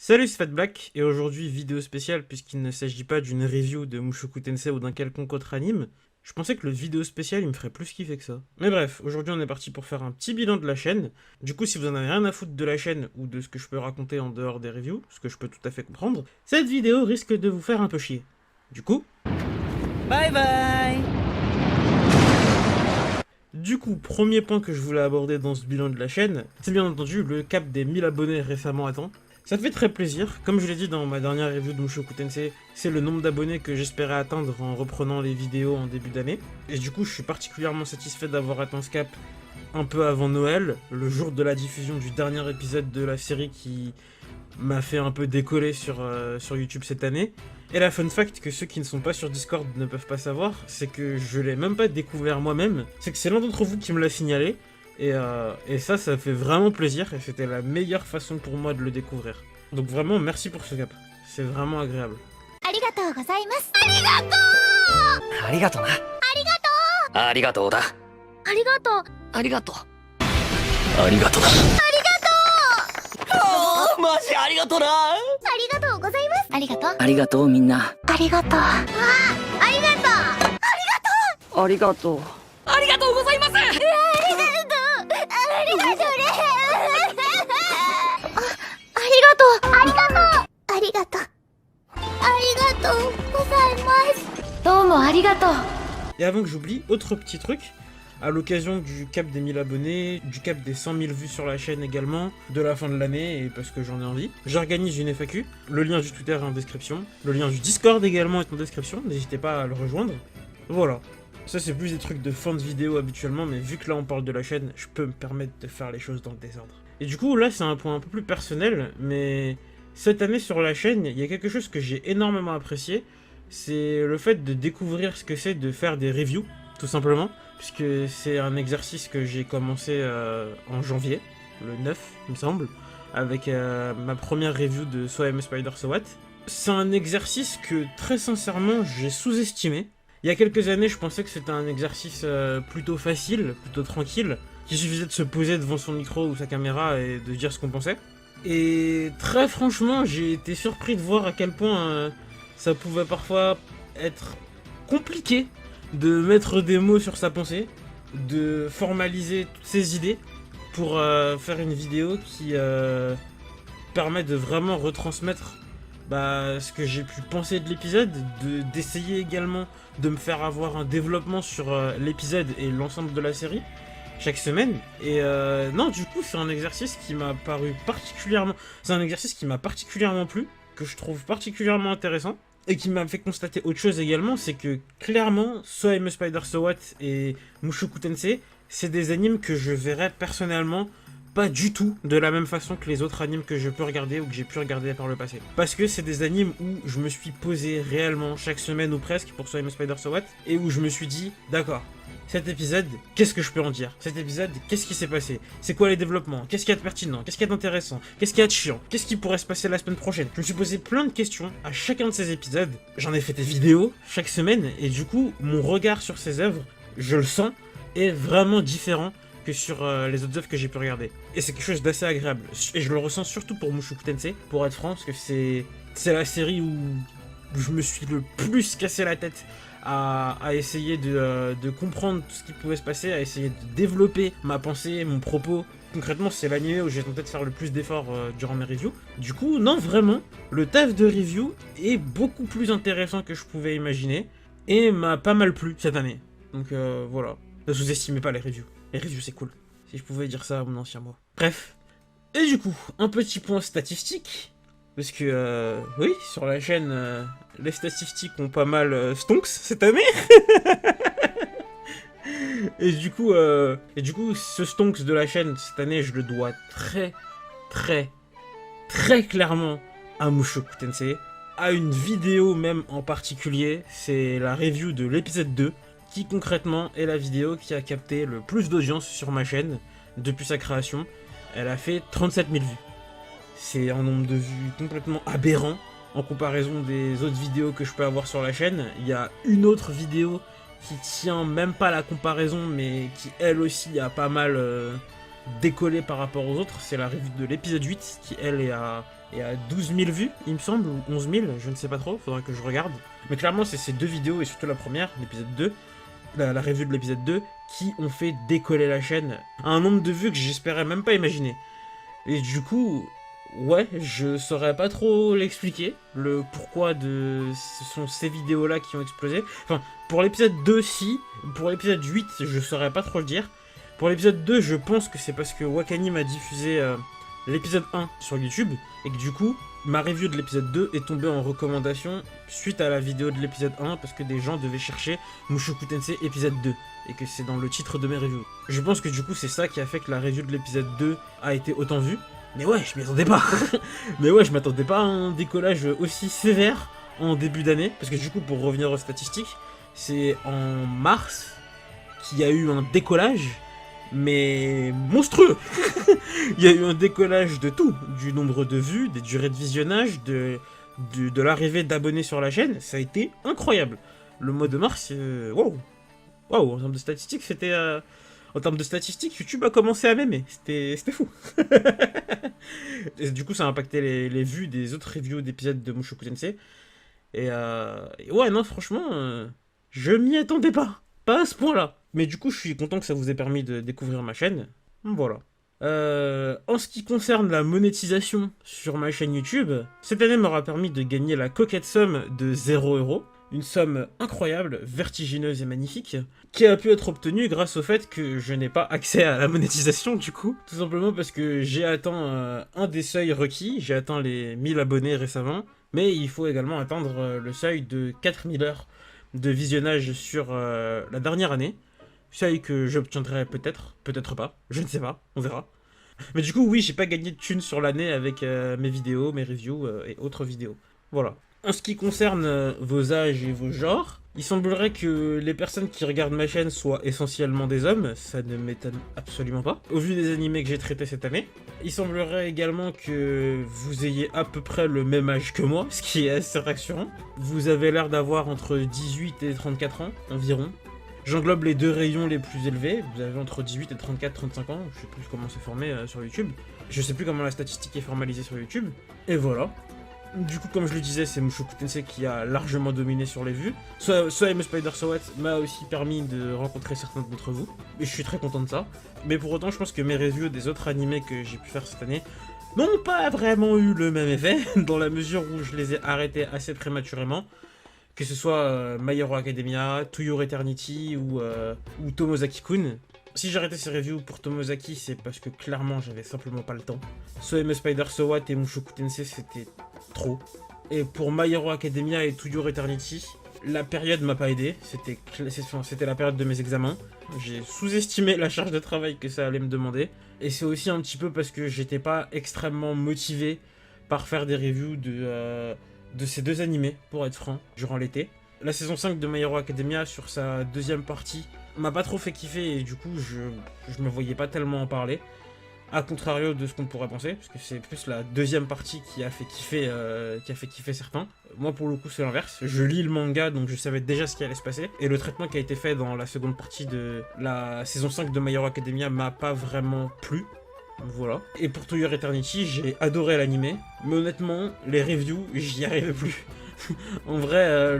Salut, c'est Fat Black, et aujourd'hui vidéo spéciale puisqu'il ne s'agit pas d'une review de Mushoku Tensei ou d'un quelconque autre anime. Je pensais que le vidéo spécial il me ferait plus kiffer que ça. Mais bref, aujourd'hui on est parti pour faire un petit bilan de la chaîne. Du coup, si vous en avez rien à foutre de la chaîne ou de ce que je peux raconter en dehors des reviews, ce que je peux tout à fait comprendre, cette vidéo risque de vous faire un peu chier. Du coup... Bye bye. Du coup, premier point que je voulais aborder dans ce bilan de la chaîne, c'est bien entendu le cap des 1000 abonnés récemment atteint. Ça fait très plaisir, comme je l'ai dit dans ma dernière review de Mushoku Tensei, c'est le nombre d'abonnés que j'espérais atteindre en reprenant les vidéos en début d'année. Et du coup, je suis particulièrement satisfait d'avoir atteint ce cap un peu avant Noël, le jour de la diffusion du dernier épisode de la série qui m'a fait un peu décoller sur YouTube cette année. Et la fun fact que ceux qui ne sont pas sur Discord ne peuvent pas savoir, c'est que je l'ai même pas découvert moi-même, c'est que c'est l'un d'entre vous qui me l'a signalé, et ça fait vraiment plaisir, et c'était la meilleure façon pour moi de le découvrir. Donc vraiment, merci pour ce cap, c'est vraiment agréable. ありがとうございます。ありがとうな。ありがとうだ。ありがとう。ありがとう。ありがとうだ。あーマジありがとうな。ありがとうございます。ありがとう。ありがとうみんな。ありがとう。ありがとう。ありがとう。ありがとうございます。ありがとうね。ありがとう。ありがとう。ありがとう。ありがとう。ありがとうございます。どうもありがとう。 Et avant que j'oublie, autre petit truc, à l'occasion du cap des 1000 abonnés, du cap des 100 000 vues sur la chaîne également, de la fin de l'année, et parce que j'en ai envie, j'organise une FAQ, le lien du Twitter est en description, le lien du Discord également est en description, n'hésitez pas à le rejoindre. Voilà. Ça c'est plus des trucs de fin de vidéo habituellement, mais vu que là on parle de la chaîne, je peux me permettre de faire les choses dans le désordre. Et du coup là c'est un point un peu plus personnel, mais cette année sur la chaîne, il y a quelque chose que j'ai énormément apprécié, c'est le fait de découvrir ce que c'est de faire des reviews, tout simplement, puisque c'est un exercice que j'ai commencé en janvier, le 9 il me semble, avec ma première review de So I'm a Spider So What. C'est un exercice que très sincèrement j'ai sous-estimé. Il y a quelques années je pensais que c'était un exercice plutôt facile, plutôt tranquille, qu'il suffisait de se poser devant son micro ou sa caméra et de dire ce qu'on pensait. Et très franchement j'ai été surpris de voir à quel point ça pouvait parfois être compliqué de mettre des mots sur sa pensée, de formaliser toutes ses idées pour faire une vidéo qui permet de vraiment retransmettre ce que j'ai pu penser de l'épisode, d'essayer également de me faire avoir un développement sur l'épisode et l'ensemble de la série chaque semaine. Et non, du coup, c'est un exercice qui m'a paru particulièrement... C'est un exercice qui m'a particulièrement plu, que je trouve particulièrement intéressant. Et qui m'a fait constater autre chose également, c'est que clairement, So I'm a Spider So What et Mushoku Tensei, c'est des animes que je verrais personnellement pas du tout de la même façon que les autres animes que je peux regarder ou que j'ai pu regarder par le passé. Parce que c'est des animes où je me suis posé réellement chaque semaine ou presque pour So I'm a Spider So What, et où je me suis dit, d'accord, cet épisode, qu'est-ce que je peux en dire? Cet épisode, qu'est-ce qui s'est passé? C'est quoi les développements? Qu'est-ce qu'il y a de pertinent? Qu'est-ce qu'il y a d'intéressant? Qu'est-ce qu'il y a de chiant? Qu'est-ce qui pourrait se passer la semaine prochaine? Je me suis posé plein de questions à chacun de ces épisodes. J'en ai fait des vidéos chaque semaine, et du coup, mon regard sur ces œuvres, je le sens, est vraiment différent que sur les autres œuvres que j'ai pu regarder. Et c'est quelque chose d'assez agréable. Et je le ressens surtout pour Mushoku Tensei, pour être franc, parce que c'est la série où je me suis le plus cassé la tête à essayer de comprendre tout ce qui pouvait se passer, à essayer de développer ma pensée, mon propos. Concrètement, c'est l'anime où j'ai tenté de faire le plus d'efforts durant mes reviews. Du coup, non, vraiment, le taf de review est beaucoup plus intéressant que je pouvais imaginer, et m'a pas mal plu cette année. Donc voilà, ne sous-estimez pas les reviews. Les reviews, c'est cool. Si je pouvais dire ça à mon ancien moi. Bref. Et du coup, un petit point statistique. Parce que, oui, sur la chaîne, les statistiques ont pas mal stonks cette année. et du coup, ce stonks de la chaîne cette année, je le dois très clairement à Mushoku Tensei. À une vidéo même en particulier. C'est la review de l'épisode 2. Qui concrètement est la vidéo qui a capté le plus d'audience sur ma chaîne depuis sa création. Elle a fait 37 000 vues. C'est un nombre de vues complètement aberrant en comparaison des autres vidéos que je peux avoir sur la chaîne. Il y a une autre vidéo qui tient même pas la comparaison, mais qui elle aussi a pas mal décollé par rapport aux autres, c'est la review de l'épisode 8, qui elle est à 12 000 vues, il me semble, ou 11 000, je ne sais pas trop, faudrait que je regarde. Mais clairement, c'est ces deux vidéos, et surtout la première, l'épisode 2, la review de l'épisode 2, qui ont fait décoller la chaîne à un nombre de vues que j'espérais même pas imaginer. Et du coup, ouais, je saurais pas trop l'expliquer, le pourquoi ce sont ces vidéos-là qui ont explosé. Enfin, pour l'épisode 2, si. Pour l'épisode 8, je saurais pas trop le dire. Pour l'épisode 2, je pense que c'est parce que Wakanim a diffusé l'épisode 1 sur YouTube, et que du coup, ma review de l'épisode 2 est tombée en recommandation suite à la vidéo de l'épisode 1, parce que des gens devaient chercher Mushoku Tensei épisode 2, et que c'est dans le titre de mes reviews. Je pense que du coup, c'est ça qui a fait que la review de l'épisode 2 a été autant vue. Mais ouais, je m'y attendais pas. Mais ouais, je m'attendais pas à un décollage aussi sévère en début d'année, parce que du coup, pour revenir aux statistiques, c'est en mars qu'il y a eu un décollage, mais monstrueux. Il y a eu un décollage de tout, du nombre de vues, des durées de visionnage, de l'arrivée d'abonnés sur la chaîne. Ça a été incroyable. Le mois de mars, wow, en termes de statistiques, c'était... En termes de statistiques, YouTube a commencé à m'aimer. C'était fou. Et du coup, ça a impacté les vues des autres reviews d'épisodes de Mushoku Tensei. Et ouais, non, franchement, je m'y attendais pas. Pas à ce point-là. Mais du coup, je suis content que ça vous ait permis de découvrir ma chaîne. Voilà. En ce qui concerne la monétisation sur ma chaîne YouTube, cette année m'aura permis de gagner la coquette somme de 0€. Une somme incroyable, vertigineuse et magnifique, qui a pu être obtenue grâce au fait que je n'ai pas accès à la monétisation du coup. Tout simplement parce que j'ai atteint un des seuils requis, j'ai atteint les 1000 abonnés récemment, mais il faut également atteindre le seuil de 4000 heures de visionnage sur la dernière année. Seuil que j'obtiendrai peut-être, peut-être pas, je ne sais pas, on verra. Mais du coup oui, j'ai pas gagné de thunes sur l'année avec mes vidéos, mes reviews et autres vidéos. Voilà. En ce qui concerne vos âges et vos genres, il semblerait que les personnes qui regardent ma chaîne soient essentiellement des hommes, ça ne m'étonne absolument pas, au vu des animés que j'ai traités cette année. Il semblerait également que vous ayez à peu près le même âge que moi, ce qui est assez rassurant. Vous avez l'air d'avoir entre 18 et 34 ans, environ. J'englobe les deux rayons les plus élevés, vous avez entre 18 et 34-35 ans, je sais plus comment c'est formé sur YouTube. Je sais plus comment la statistique est formalisée sur YouTube. Et voilà. Du coup, comme je le disais, c'est Mushoku Tensei qui a largement dominé sur les vues. Soaime Spider Sowat m'a aussi permis de rencontrer certains d'entre vous, et je suis très content de ça. Mais pour autant, je pense que mes reviews des autres animés que j'ai pu faire cette année n'ont pas vraiment eu le même effet, dans la mesure où je les ai arrêtés assez prématurément. Que ce soit My Hero Academia, To Your Eternity ou Tomozaki-kun. Si j'ai arrêté ces reviews pour Tomozaki, c'est parce que clairement j'avais simplement pas le temps. Soaime Spider Sowat et Mushoku Tensei, c'était trop. Et pour My Hero Academia et To Your Eternity, la période m'a pas aidé. C'était la période de mes examens. J'ai sous-estimé la charge de travail que ça allait me demander. Et c'est aussi un petit peu parce que j'étais pas extrêmement motivé par faire des reviews de ces deux animés, pour être franc, durant l'été. La saison 5 de My Hero Academia, sur sa deuxième partie, m'a pas trop fait kiffer et du coup je me voyais pas tellement en parler. A contrario de ce qu'on pourrait penser, parce que c'est plus la deuxième partie qui a fait kiffer certains. Moi pour le coup c'est l'inverse, je lis le manga donc je savais déjà ce qui allait se passer. Et le traitement qui a été fait dans la seconde partie de la saison 5 de My Hero Academia m'a pas vraiment plu. Voilà. Et pour To Your Eternity, j'ai adoré l'animé, mais honnêtement, les reviews, j'y arrivais plus. En vrai,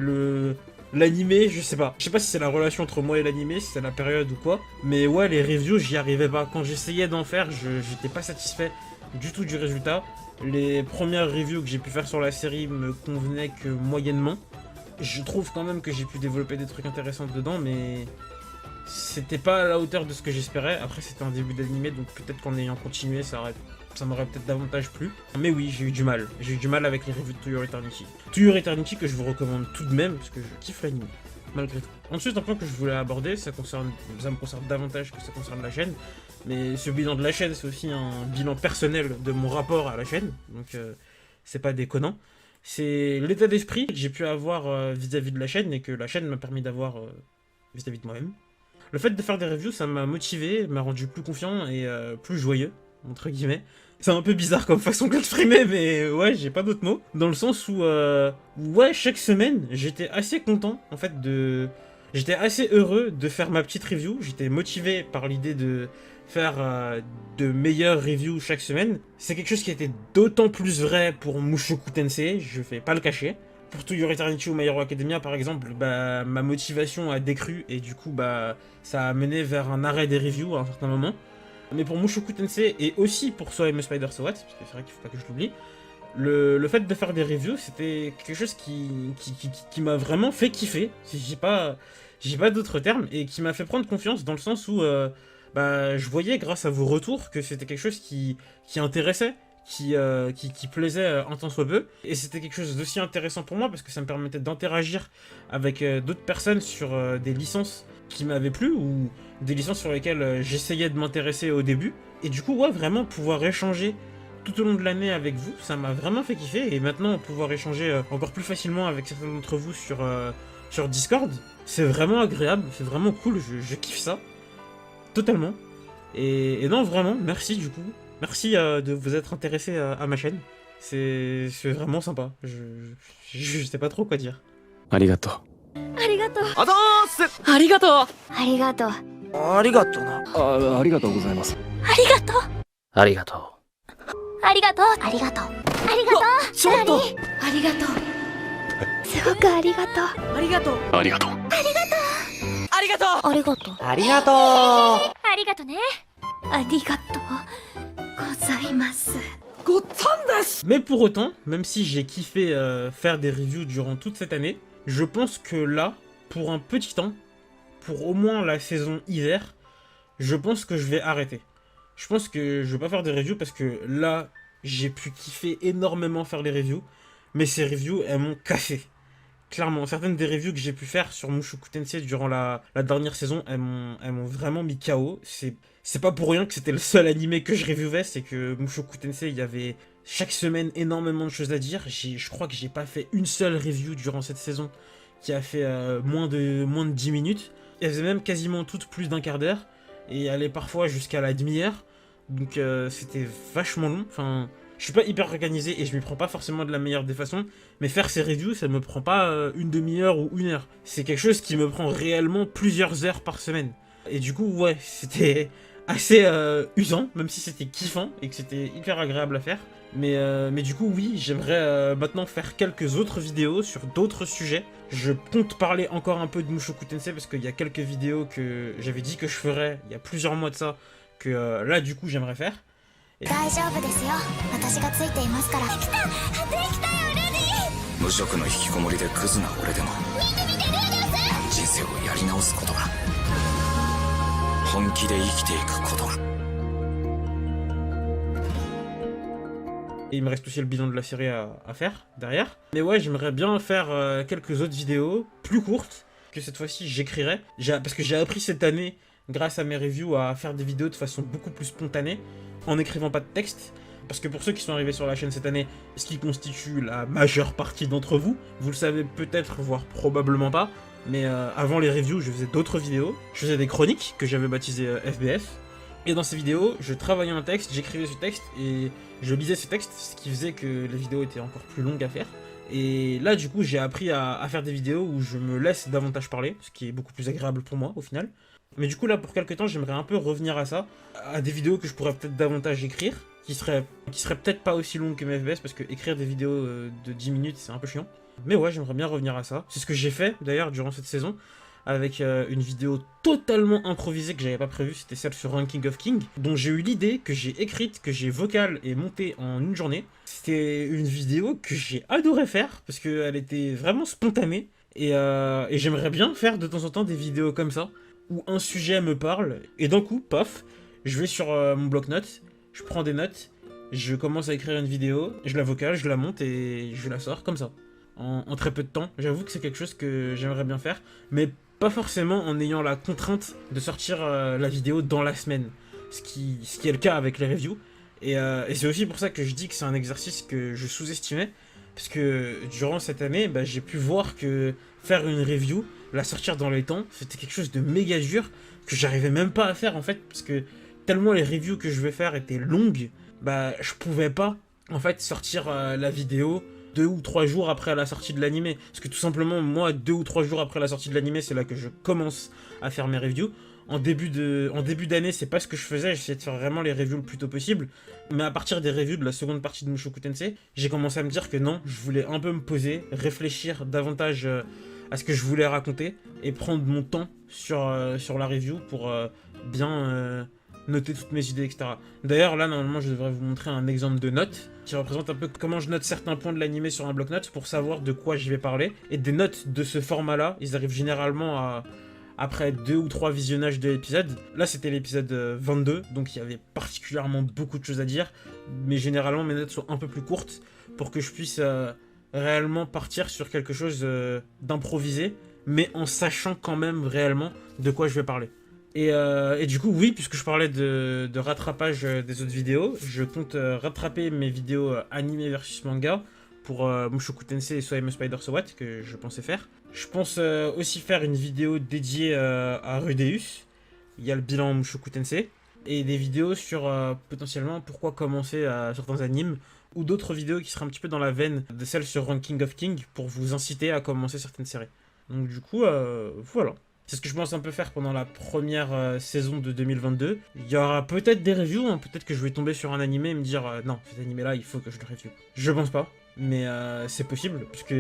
l'animé, je sais pas. Je sais pas si c'est la relation entre moi et l'animé, si c'est la période ou quoi. Mais ouais, les reviews, j'y arrivais pas. Quand j'essayais d'en faire, j'étais pas satisfait du tout du résultat. Les premières reviews que j'ai pu faire sur la série me convenaient que moyennement. Je trouve quand même que j'ai pu développer des trucs intéressants dedans, mais c'était pas à la hauteur de ce que j'espérais. Après, c'était un début d'animé, donc peut-être qu'en ayant continué, ça m'aurait peut-être davantage plu. Mais oui, j'ai eu du mal. J'ai eu du mal avec les reviews de To Your Eternity. To Your Eternity que je vous recommande tout de même, parce que je kiffe l'anime, malgré tout. Ensuite, un point que je voulais aborder, ça me concerne davantage que ça concerne la chaîne. Mais ce bilan de la chaîne, c'est aussi un bilan personnel de mon rapport à la chaîne. Donc, c'est pas déconnant. C'est l'état d'esprit que j'ai pu avoir vis-à-vis de la chaîne et que la chaîne m'a permis d'avoir vis-à-vis de moi-même. Le fait de faire des reviews, ça m'a motivé, m'a rendu plus confiant et plus joyeux, entre guillemets. C'est un peu bizarre comme façon de l'exprimer, mais ouais, j'ai pas d'autres mots. Dans le sens où, ouais, chaque semaine, j'étais assez content, en fait, j'étais assez heureux de faire ma petite review. J'étais motivé par l'idée de faire de meilleures reviews chaque semaine. C'est quelque chose qui était d'autant plus vrai pour Mushoku Tensei, je vais pas le cacher. Pour To Your Eternity ou My Hero Academia par exemple, bah, ma motivation a décru et du coup bah, ça a mené vers un arrêt des reviews à un certain moment. Mais pour Mushoku Tensei et aussi pour So I'm a Spider So What, parce que c'est vrai qu'il faut pas que je l'oublie, le fait de faire des reviews, c'était quelque chose qui m'a vraiment fait kiffer. J'ai pas d'autres termes, et qui m'a fait prendre confiance dans le sens où bah, je voyais grâce à vos retours que c'était quelque chose qui intéressait, qui plaisait un tant soit peu. Et c'était quelque chose d'aussi intéressant pour moi parce que ça me permettait d'interagir avec d'autres personnes sur des licences qui m'avaient plu ou des licences sur lesquelles j'essayais de m'intéresser au début. Et du coup, ouais, vraiment pouvoir échanger tout au long de l'année avec vous, ça m'a vraiment fait kiffer. Et maintenant, pouvoir échanger encore plus facilement avec certains d'entre vous sur Discord, c'est vraiment agréable, c'est vraiment cool, je kiffe ça. Totalement. Et non, vraiment, merci du coup. Merci de vous être intéressé à ma chaîne. C'est vraiment sympa. Je sais pas trop quoi dire. Arigato. ありがとうあざーすありがとうありがとうありがとうな。ありがとうございます。ありがとうありがとう。ありがとうありがとうありがとうちょっと何ありがとうすごくありがとうありがとう。ありがとう。ありがとう。ありがとうありがとう。ありがとねありがとうございます Mais pour autant, même si j'ai kiffé faire des reviews durant toute cette année, je pense que là, pour un petit temps, pour au moins la saison hiver, je pense que je vais arrêter. Je pense que je vais pas faire des reviews parce que là, j'ai pu kiffer énormément faire les reviews, mais ces reviews, elles m'ont cassé. Clairement, certaines des reviews que j'ai pu faire sur Mushoku Tensei durant la dernière saison, elles m'ont vraiment mis KO. C'est pas pour rien que c'était le seul animé que je reviewais, c'est que Mushoku Tensei, il y avait chaque semaine énormément de choses à dire. Je crois que j'ai pas fait une seule review durant cette saison qui a fait moins de 10 minutes. Elles faisaient même quasiment toutes plus d'un quart d'heure, et allaient parfois jusqu'à la demi-heure. Donc c'était vachement long. Enfin, je suis pas hyper organisé et je m'y prends pas forcément de la meilleure des façons, mais faire ces reviews, ça me prend pas une demi-heure ou une heure. C'est quelque chose qui me prend réellement plusieurs heures par semaine. Et du coup, ouais, c'était assez usant, même si c'était kiffant et que c'était hyper agréable à faire. Mais du coup, oui, j'aimerais maintenant faire quelques autres vidéos sur d'autres sujets. Je compte parler encore un peu de Mushoku Tensei parce qu'il y a quelques vidéos que j'avais dit que je ferais il y a plusieurs mois de ça, que là, du coup, j'aimerais faire. 大丈夫ですよ私がついていますからできたよルディ無職の引きこもりでクズな俺でも人生をやり直すことが本気で生きていくことが Et il me reste aussi le bilan de la série à faire derrière. Mais ouais, j'aimerais bien faire quelques autres vidéos plus courtes, que cette fois-ci j'écrirai. Parce que j'ai appris cette année, grâce à mes reviews, à faire des vidéos de façon beaucoup plus spontanée, en n'écrivant pas de texte. Parce que pour ceux qui sont arrivés sur la chaîne cette année, ce qui constitue la majeure partie d'entre vous, vous le savez peut-être, voire probablement pas, mais avant les reviews, je faisais d'autres vidéos. Je faisais des chroniques que j'avais baptisées FBF. Et dans ces vidéos, je travaillais un texte, j'écrivais ce texte et je lisais ce texte, ce qui faisait que les vidéos étaient encore plus longues à faire. Et là, du coup, j'ai appris à faire des vidéos où je me laisse davantage parler, ce qui est beaucoup plus agréable pour moi, au final. Mais du coup, là, pour quelques temps, j'aimerais un peu revenir à ça, à des vidéos que je pourrais peut-être davantage écrire, qui seraient peut-être pas aussi longues que mes FBS, parce que écrire des vidéos de 10 minutes, c'est un peu chiant. Mais ouais, j'aimerais bien revenir à ça. C'est ce que j'ai fait, d'ailleurs, durant cette saison, avec une vidéo totalement improvisée que j'avais pas prévue, c'était celle sur Ranking of King, dont j'ai eu l'idée, que j'ai écrite, que j'ai vocale et montée en une journée. C'était une vidéo que j'ai adoré faire, parce qu'elle était vraiment spontanée, et j'aimerais bien faire de temps en temps des vidéos comme ça, où un sujet me parle, et d'un coup, paf, je vais sur mon bloc-notes, je prends des notes, je commence à écrire une vidéo, je la vocale, je la monte et je la sors comme ça, en très peu de temps. J'avoue que c'est quelque chose que j'aimerais bien faire, mais pas forcément en ayant la contrainte de sortir la vidéo dans la semaine, ce qui est le cas avec les reviews. Et c'est aussi pour ça que je dis que c'est un exercice que je sous-estimais, parce que durant cette année, bah, j'ai pu voir que faire une review, la sortir dans les temps, c'était quelque chose de méga dur, que j'arrivais même pas à faire en fait, parce que tellement les reviews que je vais faire étaient longues, bah je pouvais pas en fait sortir la vidéo 2 ou 3 jours après la sortie de l'animé. Parce que tout simplement, moi, 2 ou 3 jours après la sortie de l'animé, c'est là que je commence à faire mes reviews. En début d'année, c'est pas ce que je faisais, j'essayais de faire vraiment les reviews le plus tôt possible. Mais à partir des reviews de la seconde partie de Mushoku Tensei, j'ai commencé à me dire que non, je voulais un peu me poser, réfléchir davantage à ce que je voulais raconter, et prendre mon temps sur la review pour bien noter toutes mes idées, etc. D'ailleurs, là, normalement, je devrais vous montrer un exemple de note qui représente un peu comment je note certains points de l'animé sur un bloc-notes pour savoir de quoi je vais parler. Et des notes de ce format-là, ils arrivent généralement après 2 ou 3 visionnages de l'épisode. Là, c'était l'épisode 22, donc il y avait particulièrement beaucoup de choses à dire, mais généralement, mes notes sont un peu plus courtes pour que je puisse réellement partir sur quelque chose d'improvisé, mais en sachant quand même réellement de quoi je vais parler. Et du coup, oui, puisque je parlais de rattrapage des autres vidéos, je compte rattraper mes vidéos animées versus manga pour Mushoku Tensei et Soem Spider So What, que je pensais faire. Je pense aussi faire une vidéo dédiée à Rudeus. Il y a le bilan Mushoku Tensei. Et des vidéos sur potentiellement pourquoi commencer à certains animes, ou d'autres vidéos qui seraient un petit peu dans la veine de celles sur Ranking of King pour vous inciter à commencer certaines séries. Donc du coup, voilà. C'est ce que je pense un peu faire pendant la première saison de 2022. Il y aura peut-être des reviews, hein, peut-être que je vais tomber sur un animé et me dire non, cet animé-là, il faut que je le review. Je pense pas, mais c'est possible, puisque,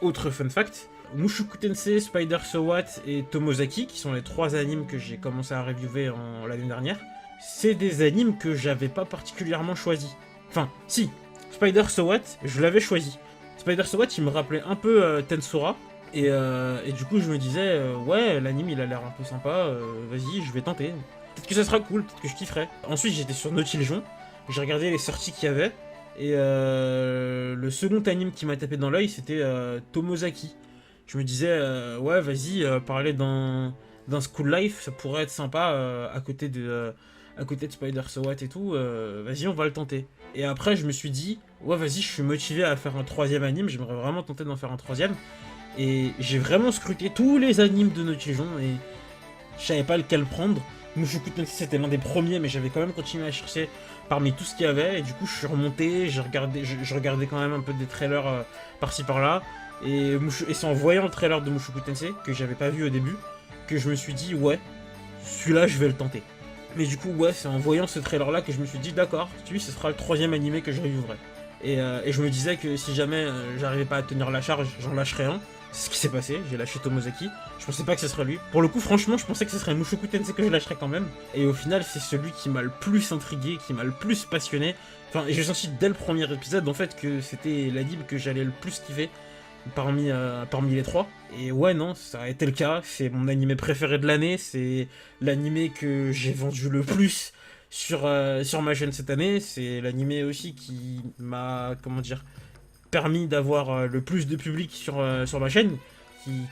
autre fun fact, Mushoku Tensei, Spider So What et Tomozaki, qui sont les 3 animes que j'ai commencé à reviewer l'année dernière, c'est des animes que j'avais pas particulièrement choisis. Enfin, si, Spider So What, je l'avais choisi. Spider So What, il me rappelait un peu Tensura, et du coup, je me disais, ouais, l'anime, il a l'air un peu sympa, vas-y, je vais tenter. Peut-être que ça sera cool, peut-être que je kifferai. Ensuite, j'étais sur Nautiljon, j'ai regardé les sorties qu'il y avait, et le second anime qui m'a tapé dans l'œil, c'était Tomozaki. Je me disais, ouais, vas-y, parler d'un school life, ça pourrait être sympa à côté de Spider So What et tout, vas-y, on va le tenter. Et après, je me suis dit, ouais, vas-y, je suis motivé à faire un 3e anime, j'aimerais vraiment tenter d'en faire un 3e. Et j'ai vraiment scruté tous les animes de Nautiljon et je savais pas lequel prendre. Mushoku Tensei c'était l'un des premiers, mais j'avais quand même continué à chercher parmi tout ce qu'il y avait. Et du coup, je suis remonté, je regardais quand même un peu des trailers par-ci par-là. Et c'est en voyant le trailer de Mushoku Tensei, que j'avais pas vu au début, que je me suis dit, ouais, celui-là, je vais le tenter. Mais du coup, ouais, c'est en voyant ce trailer-là que je me suis dit, d'accord, ce sera le 3e animé que je revivrai. Et je me disais que si jamais j'arrivais pas à tenir la charge, j'en lâcherais un. C'est ce qui s'est passé, j'ai lâché Tomozaki. Je pensais pas que ce serait lui. Pour le coup, franchement, je pensais que ce serait Mushoku Tensei que je lâcherais quand même. Et au final, c'est celui qui m'a le plus intrigué, qui m'a le plus passionné. Enfin, et j'ai senti dès le premier épisode, en fait, que c'était l'anime que j'allais le plus kiffer parmi les 3. Et ouais, non, ça a été le cas. C'est mon animé préféré de l'année. C'est l'animé que j'ai vendu le plus sur ma chaîne cette année. C'est l'animé aussi qui m'a, permis d'avoir le plus de public sur ma chaîne,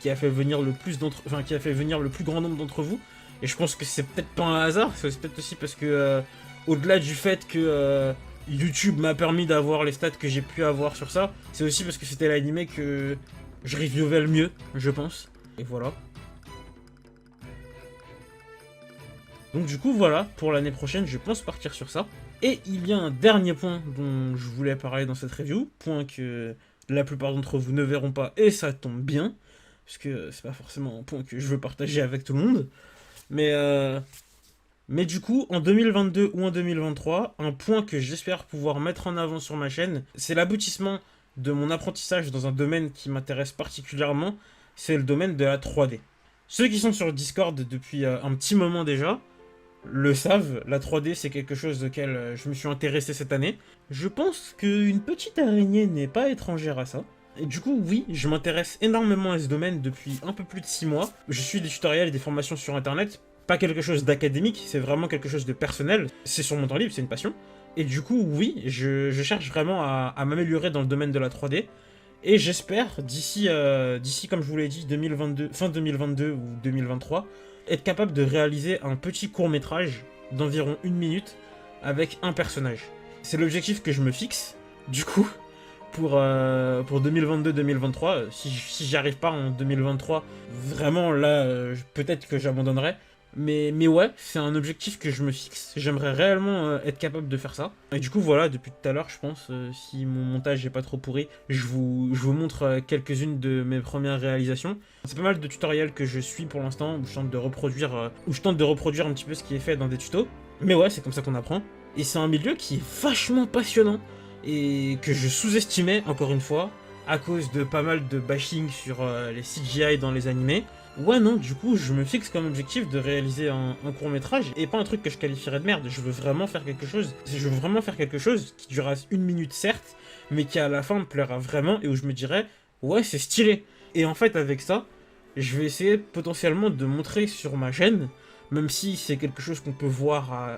qui a fait venir le plus qui a fait venir le plus grand nombre d'entre vous. Et je pense que c'est peut-être pas un hasard, c'est peut-être aussi parce que au-delà du fait que YouTube m'a permis d'avoir les stats que j'ai pu avoir sur ça, c'est aussi parce que c'était l'animé que je reviewais le mieux, je pense. Et voilà. Donc du coup voilà, pour l'année prochaine, je pense partir sur ça. Et il y a un dernier point dont je voulais parler dans cette review, point que la plupart d'entre vous ne verront pas, et ça tombe bien, parce que c'est pas forcément un point que je veux partager avec tout le monde. Mais du coup, en 2022 ou en 2023, un point que j'espère pouvoir mettre en avant sur ma chaîne, c'est l'aboutissement de mon apprentissage dans un domaine qui m'intéresse particulièrement, c'est le domaine de la 3D. Ceux qui sont sur Discord depuis un petit moment déjà le savent, la 3D c'est quelque chose auquel je me suis intéressé cette année. Je pense qu'une petite araignée n'est pas étrangère à ça. Et du coup, oui, je m'intéresse énormément à ce domaine depuis un peu plus de 6 mois. Je suis des tutoriels et des formations sur internet, pas quelque chose d'académique, c'est vraiment quelque chose de personnel. C'est sur mon temps libre, c'est une passion. Et du coup, oui, je cherche vraiment à m'améliorer dans le domaine de la 3D. Et j'espère, d'ici, comme je vous l'ai dit, 2022, fin 2022 ou 2023, être capable de réaliser un petit court-métrage d'environ 1 minute avec un personnage. C'est l'objectif que je me fixe, du coup, pour 2022-2023. Si j'y arrive pas en 2023, vraiment là, peut-être que j'abandonnerai. Mais ouais, c'est un objectif que je me fixe. J'aimerais réellement être capable de faire ça. Et du coup, voilà, depuis tout à l'heure, je pense, si mon montage est pas trop pourri, je vous montre quelques-unes de mes premières réalisations. C'est pas mal de tutoriels que je suis pour l'instant, où je tente de reproduire un petit peu ce qui est fait dans des tutos. Mais ouais, c'est comme ça qu'on apprend. Et c'est un milieu qui est vachement passionnant, et que je sous-estimais, encore une fois, à cause de pas mal de bashing sur les CGI dans les animés. Ouais non, du coup, je me fixe comme objectif de réaliser un court-métrage, et pas un truc que je qualifierais de merde. Je veux vraiment faire quelque chose. Je veux vraiment faire quelque chose qui durera 1 minute, certes, mais qui à la fin me plaira vraiment, et où je me dirais, ouais, c'est stylé. Et en fait, avec ça, je vais essayer potentiellement de montrer sur ma chaîne, même si c'est quelque chose qu'on peut voir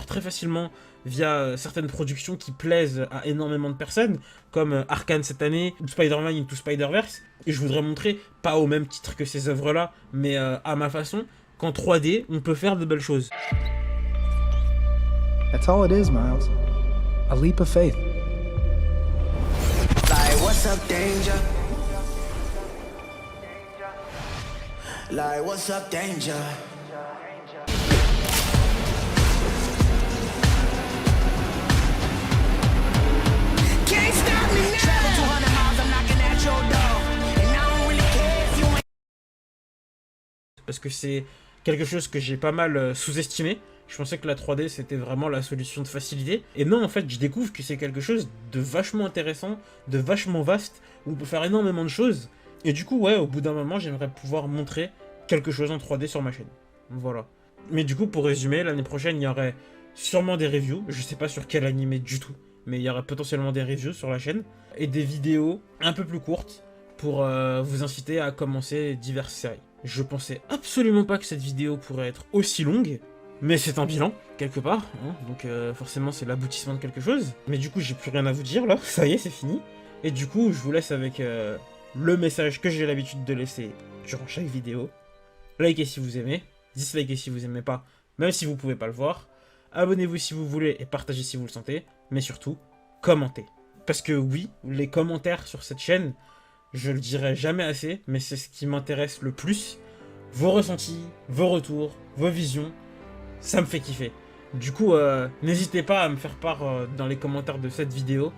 très facilement via certaines productions qui plaisent à énormément de personnes, comme Arcane cette année, ou Spider-Man Into Spider-Verse. Et je voudrais montrer, pas au même titre que ces œuvres-là, mais à ma façon, qu'en 3D, on peut faire de belles choses. That's all it is, Miles. A leap of faith. Like, what's up, danger? Like, what's up, danger? Can't stop me now. Travel 200 miles, I'm knocking at your door. And I don't really care if you ain't. Parce que c'est quelque chose que j'ai pas mal sous-estimé. Je pensais que la 3D c'était vraiment la solution de facilité. Et non, en fait, je découvre que c'est quelque chose de vachement intéressant, de vachement vaste, où on peut faire énormément de choses. Et du coup, ouais, au bout d'un moment, j'aimerais pouvoir montrer quelque chose en 3D sur ma chaîne. Voilà. Mais du coup, pour résumer, l'année prochaine, il y aurait sûrement des reviews. Je sais pas sur quel animé du tout, mais il y aurait potentiellement des reviews sur la chaîne. Et des vidéos un peu plus courtes pour vous inciter à commencer diverses séries. Je pensais absolument pas que cette vidéo pourrait être aussi longue. Mais c'est un bilan, quelque part, hein, donc forcément c'est l'aboutissement de quelque chose. Mais du coup j'ai plus rien à vous dire là, ça y est c'est fini. Et du coup je vous laisse avec le message que j'ai l'habitude de laisser durant chaque vidéo. Likez si vous aimez, dislikez si vous aimez pas, même si vous pouvez pas le voir. Abonnez-vous si vous voulez et partagez si vous le sentez, mais surtout, commentez. Parce que oui, les commentaires sur cette chaîne, je le dirai jamais assez, mais c'est ce qui m'intéresse le plus. Vos ressentis, vos retours, vos visions, ça me fait kiffer. Du coup, n'hésitez pas à me faire part dans les commentaires de cette vidéo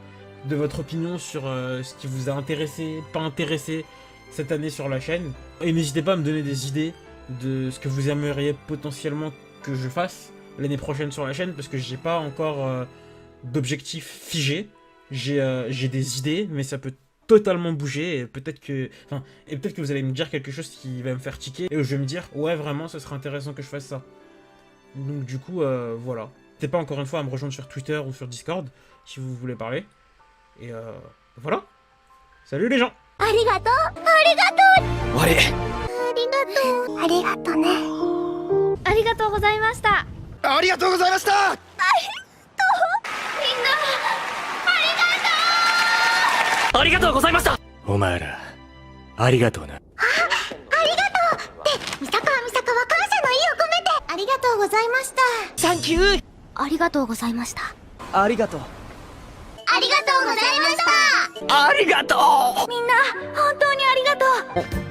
de votre opinion sur ce qui vous a intéressé, pas intéressé cette année sur la chaîne. Et n'hésitez pas à me donner des idées de ce que vous aimeriez potentiellement que je fasse l'année prochaine sur la chaîne, parce que j'ai pas encore d'objectif figé. J'ai des idées, mais ça peut totalement bouger, et peut-être que vous allez me dire quelque chose qui va me faire tiquer, et où je vais me dire, ouais vraiment, ce serait intéressant que je fasse ça. Donc du coup, voilà. N'hésitez pas encore une fois à me rejoindre sur Twitter ou sur Discord, si vous voulez parler. Et voilà. Salut les gens. Arigato. Arigato. 終わり。ありがとうね。ありがとうございました。ありがとうございました。みんな、ありがとうございました。お前らありがとうな。ありがとうって三坂は感謝の意を込めてありがとうございました。サンキュー。ありがとうございました。ありがとう。ありがとうございました。ありがとう。みんな本当にありがとう。